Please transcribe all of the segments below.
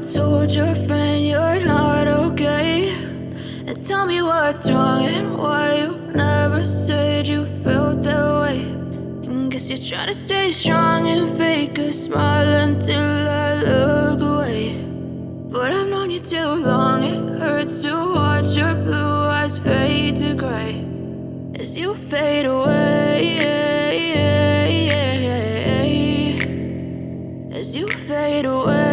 told your friend you're not okay, and tell me what's wrong and why you never said you felt that way. And guess you're trying to stay strong and fake a smile until I look away. But I've known you too long, it hurts to watch your blue eyes fade to gray as you fade away, as you fade away.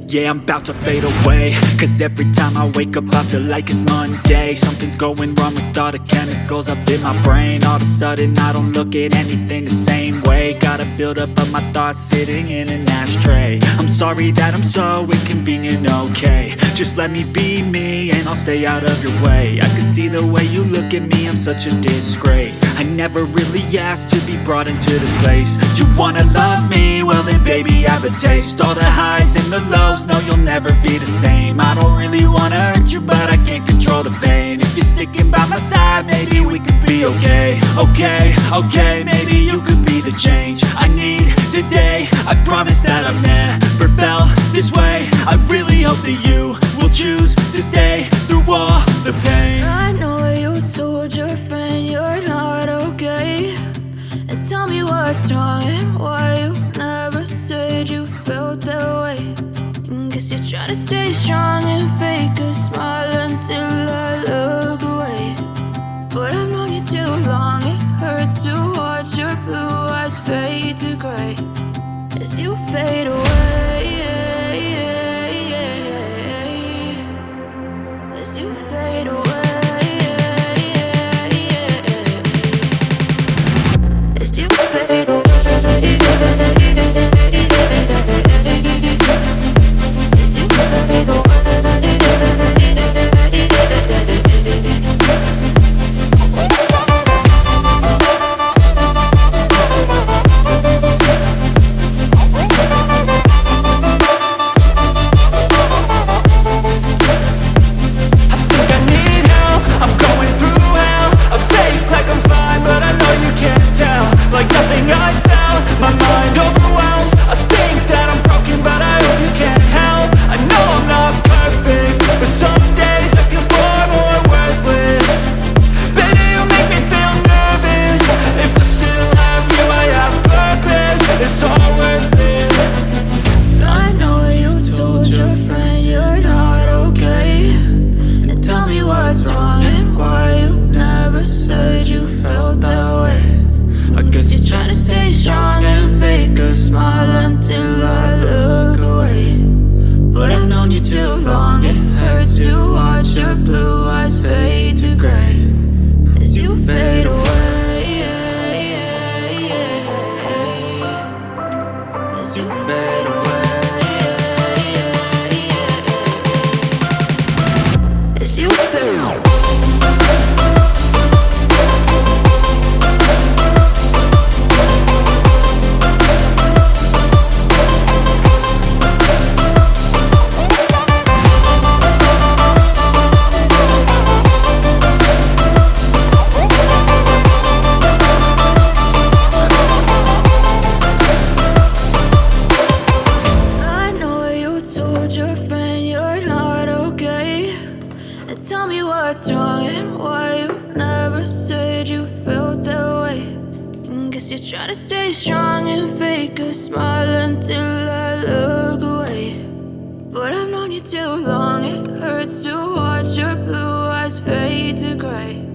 Yeah, I'm about to fade away, cause every time I wake up I feel like it's Monday. Something's going wrong with all the chemicals up in my brain. All of a sudden I don't look at anything the same way. Got a build up of my thoughts sitting in an ashtray. I'm sorry that I'm so inconvenient, okay. Just let me be me and I'll stay out of your way. I can see the way you look at me, I'm such a disgrace. I never really asked to be brought into this place. You wanna love me? Well then baby have a taste. All the highs and the lows, no, you'll never be the same. I don't really wanna hurt you, but I can't control the pain. If you're sticking by my side, maybe we could be okay. Okay, maybe you could be the change I need today. I promise that I've never felt this way. I really hope that you will choose to stay through all the pain. I know you told your friend you're not okay, and tell me what's wrong and why you never said you felt that way. Guess you're trying to stay strong and fake a smile until I look away. But I've known you too long, it hurts to watch your blue eyes fade to gray as you fade away, as you fade away, as you fade away. Tell me what's wrong and why you never said you felt that way. And guess you're trying to stay strong and fake a smile until I look away. But I've known you too long, it hurts to watch your blue eyes fade to gray